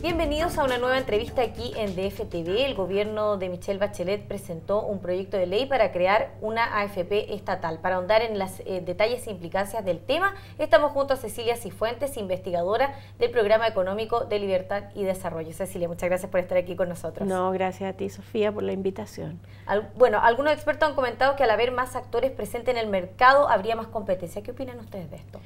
Bienvenidos a una nueva entrevista aquí en DFTV. El gobierno de Michelle Bachelet presentó un proyecto de ley para crear una AFP estatal. Para ahondar en los detalles e implicancias del tema, estamos junto a Cecilia Cifuentes, investigadora del Programa Económico de Libertad y Desarrollo. Cecilia, muchas gracias por estar aquí con nosotros. No, gracias a ti, Sofía, por la invitación. Bueno, algunos expertos han comentado que al haber más actores presentes en el mercado, habría más competencia. ¿Qué opinan ustedes de esto?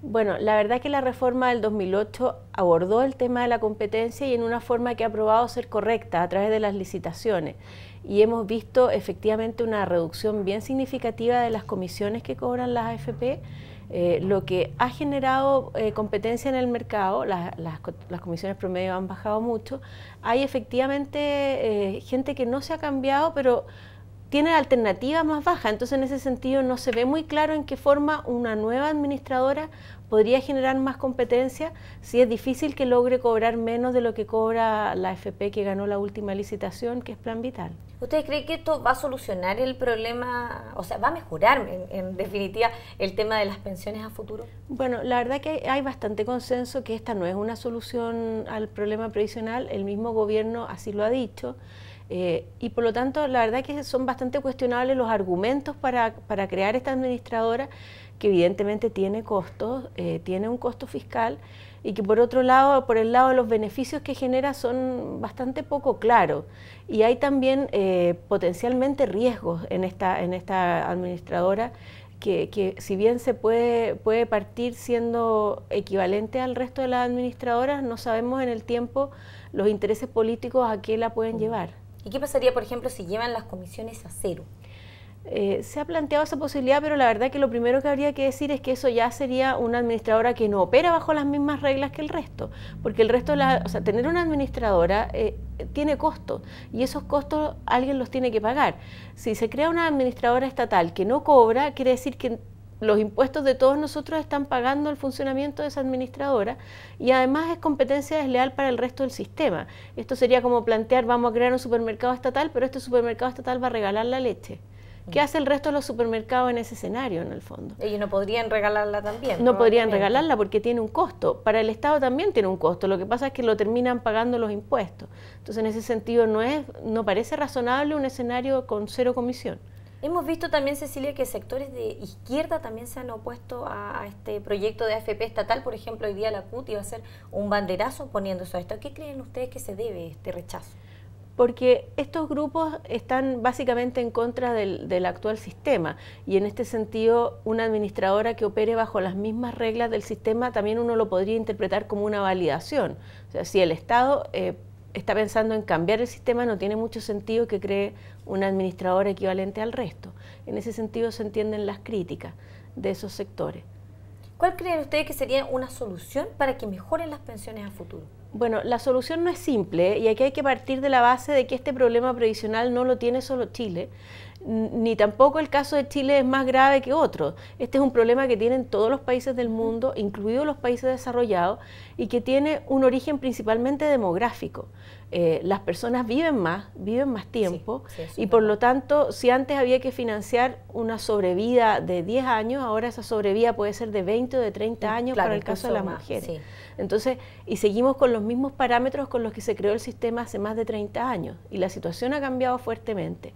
Bueno, la verdad que la reforma del 2008 abordó el tema de la competencia y en una forma que ha probado ser correcta a través de las licitaciones. Y hemos visto efectivamente una reducción bien significativa de las comisiones que cobran las AFP, lo que ha generado competencia en el mercado. Las comisiones promedio han bajado mucho. Hay efectivamente gente que no se ha cambiado, pero tiene alternativas más bajas, entonces en ese sentido no se ve muy claro en qué forma una nueva administradora podría generar más competencia si es difícil que logre cobrar menos de lo que cobra la AFP que ganó la última licitación, que es Plan Vital. ¿Ustedes creen que esto va a solucionar el problema, o sea, va a mejorar en definitiva el tema de las pensiones a futuro? Bueno, la verdad que hay bastante consenso que esta no es una solución al problema previsional, el mismo gobierno así lo ha dicho. Y por lo tanto, la verdad que son bastante cuestionables los argumentos para crear esta administradora, que evidentemente tiene costos, tiene un costo fiscal, y que por otro lado, por el lado de los beneficios que genera, son bastante poco claros. Y hay también potencialmente riesgos en esta administradora, que si bien se puede partir siendo equivalente al resto de las administradoras, no sabemos en el tiempo los intereses políticos a qué la pueden llevar. ¿Y qué pasaría, por ejemplo, si llevan las comisiones a cero? Se ha planteado esa posibilidad, pero la verdad que lo primero que habría que decir es que eso ya sería una administradora que no opera bajo las mismas reglas que el resto, porque el resto, o sea, tener una administradora tiene costos, y esos costos alguien los tiene que pagar. Si se crea una administradora estatal que no cobra, quiere decir que los impuestos de todos nosotros están pagando el funcionamiento de esa administradora, y además es competencia desleal para el resto del sistema. Esto sería como plantear, vamos a crear un supermercado estatal, pero este supermercado estatal va a regalar la leche. ¿Qué hace el resto de los supermercados en ese escenario, en el fondo? Ellos no podrían regalarla también. No podrían regalarla porque tiene un costo. Para el Estado también tiene un costo. Lo que pasa es que lo terminan pagando los impuestos. Entonces, en ese sentido, no parece razonable un escenario con cero comisión. Hemos visto también, Cecilia, que sectores de izquierda también se han opuesto a este proyecto de AFP estatal. Por ejemplo, hoy día la CUT iba a hacer un banderazo poniéndose a esto. ¿A qué creen ustedes que se debe este rechazo? Porque estos grupos están básicamente en contra del actual sistema, y en este sentido una administradora que opere bajo las mismas reglas del sistema también uno lo podría interpretar como una validación. O sea, si el Estado está pensando en cambiar el sistema, no tiene mucho sentido que cree una administradora equivalente al resto. En ese sentido se entienden las críticas de esos sectores. ¿Cuál creen ustedes que sería una solución para que mejoren las pensiones a futuro? Bueno, la solución no es simple, y aquí hay que partir de la base de que este problema previsional no lo tiene solo Chile, ni tampoco el caso de Chile es más grave que otro. Este es un problema que tienen todos los países del mundo, incluidos los países desarrollados, y que tiene un origen principalmente demográfico. Las personas viven más tiempo, y por lo tanto, si antes había que financiar una sobrevida de 10 años, ahora esa sobrevida puede ser de 20 o de 30 años, claro, para el caso de las mujeres. Sí. Entonces, y seguimos con los mismos parámetros con los que se creó el sistema hace más de 30 años, y la situación ha cambiado fuertemente.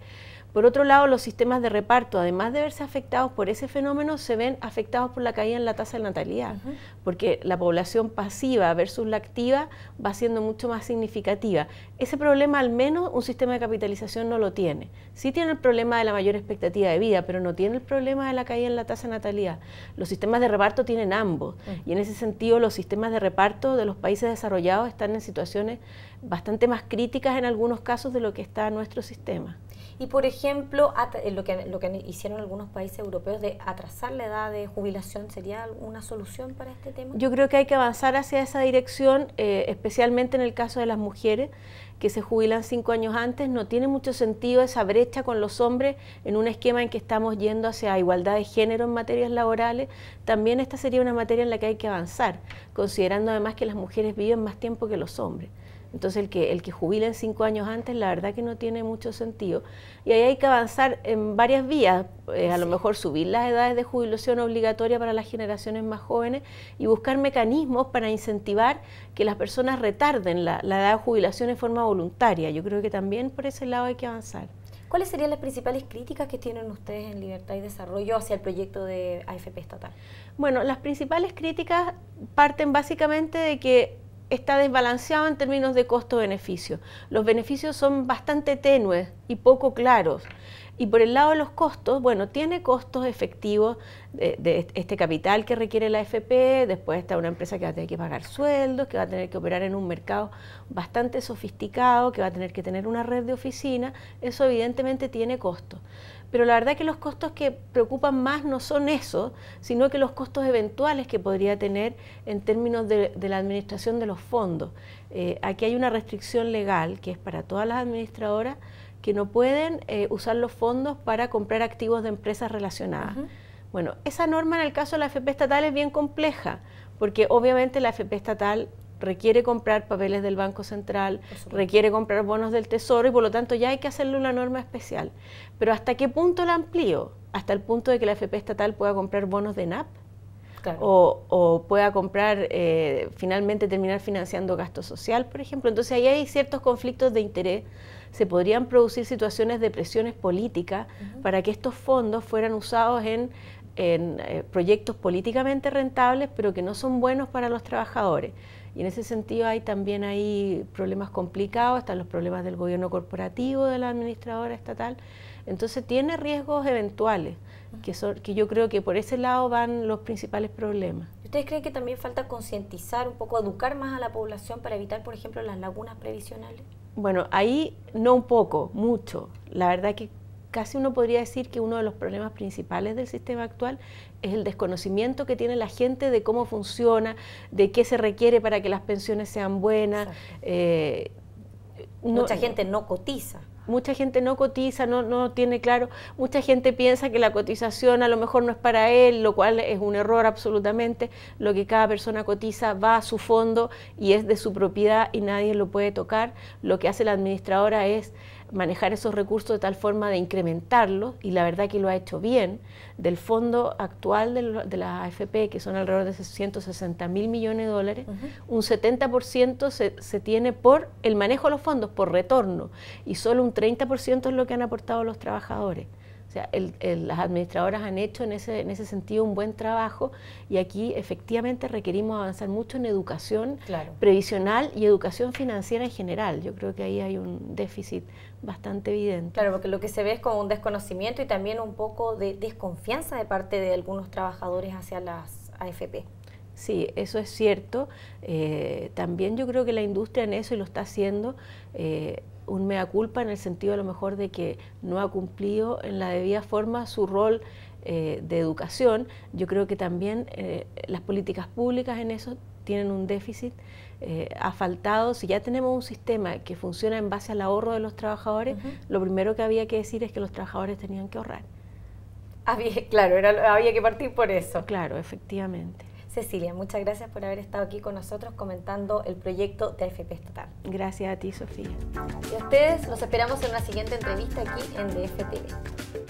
Por otro lado, los sistemas de reparto, además de verse afectados por ese fenómeno, se ven afectados por la caída en la tasa de natalidad, porque la población pasiva versus la activa va siendo mucho más significativa. Ese problema, al menos, un sistema de capitalización no lo tiene. Sí tiene el problema de la mayor expectativa de vida, pero no tiene el problema de la caída en la tasa de natalidad. Los sistemas de reparto tienen ambos, y en ese sentido los sistemas de reparto de los países desarrollados están en situaciones bastante más críticas en algunos casos de lo que está nuestro sistema. Y por ejemplo, lo que hicieron algunos países europeos de atrasar la edad de jubilación, ¿sería una solución para este tema? Yo creo que hay que avanzar hacia esa dirección, especialmente en el caso de las mujeres que se jubilan 5 años antes. No tiene mucho sentido esa brecha con los hombres en un esquema en que estamos yendo hacia igualdad de género en materias laborales. También esta sería una materia en la que hay que avanzar, considerando además que las mujeres viven más tiempo que los hombres. Entonces el que jubilen 5 años antes, la verdad que no tiene mucho sentido. Y ahí hay que avanzar en varias vías, a lo mejor subir las edades de jubilación obligatoria para las generaciones más jóvenes y buscar mecanismos para incentivar que las personas retarden la edad de jubilación en forma voluntaria. Yo creo que también por ese lado hay que avanzar. ¿Cuáles serían las principales críticas que tienen ustedes en Libertad y Desarrollo hacia el proyecto de AFP estatal? Bueno, las principales críticas parten básicamente de que está desbalanceado en términos de costo-beneficio. Los beneficios son bastante tenues y poco claros. Y por el lado de los costos, bueno, tiene costos efectivos de este capital que requiere la AFP, después está una empresa que va a tener que pagar sueldos, que va a tener que operar en un mercado bastante sofisticado, que va a tener que tener una red de oficinas, eso evidentemente tiene costos. Pero la verdad que los costos que preocupan más no son esos, sino que los costos eventuales que podría tener en términos de la administración de los fondos. Aquí hay una restricción legal que es para todas las administradoras que no pueden usar los fondos para comprar activos de empresas relacionadas. Bueno, esa norma en el caso de la AFP estatal es bien compleja, porque obviamente la AFP estatal requiere comprar papeles del Banco Central, requiere comprar bonos del Tesoro y por lo tanto ya hay que hacerle una norma especial. Pero ¿hasta qué punto la amplío? ¿Hasta el punto de que la AFP estatal pueda comprar bonos de NAP? Claro. O pueda comprar, finalmente terminar financiando gasto social, por ejemplo. Entonces ahí hay ciertos conflictos de interés. Se podrían producir situaciones de presiones políticas para que estos fondos fueran usados en proyectos políticamente rentables, pero que no son buenos para los trabajadores. Y en ese sentido también hay problemas complicados, están los problemas del gobierno corporativo de la administradora estatal. Entonces tiene riesgos eventuales, que yo creo que por ese lado van los principales problemas. ¿Ustedes creen que también falta concientizar un poco, educar más a la población para evitar, por ejemplo, las lagunas previsionales? Bueno, ahí no un poco, mucho. La verdad que casi uno podría decir que uno de los problemas principales del sistema actual es el desconocimiento que tiene la gente de cómo funciona, de qué se requiere para que las pensiones sean buenas. Mucha gente no cotiza. Mucha gente no cotiza, no tiene claro, mucha gente piensa que la cotización a lo mejor no es para él, lo cual es un error absolutamente. Lo que cada persona cotiza va a su fondo y es de su propiedad y nadie lo puede tocar. Lo que hace la administradora es manejar esos recursos de tal forma de incrementarlos, y la verdad que lo ha hecho bien. Del fondo actual de la AFP, que son alrededor de 160.000 millones de dólares, un 70% se tiene por el manejo de los fondos, por retorno, y solo un 30% es lo que han aportado los trabajadores. O sea, las administradoras han hecho en ese sentido un buen trabajo, y aquí efectivamente requerimos avanzar mucho en educación previsional y educación financiera en general. Yo creo que ahí hay un déficit bastante evidente. Claro, porque lo que se ve es como un desconocimiento y también un poco de desconfianza de parte de algunos trabajadores hacia las AFP. Sí, eso es cierto. También yo creo que la industria en eso, y lo está haciendo, un mea culpa en el sentido a lo mejor de que no ha cumplido en la debida forma su rol de educación. Yo creo que también las políticas públicas en eso tienen un déficit. Ha faltado, si ya tenemos un sistema que funciona en base al ahorro de los trabajadores, lo primero que había que decir es que los trabajadores tenían que ahorrar. Claro, había que partir por eso. Claro, efectivamente. Cecilia, muchas gracias por haber estado aquí con nosotros comentando el proyecto de AFP estatal. Gracias a ti, Sofía. Y a ustedes los esperamos en una siguiente entrevista aquí en DF TV.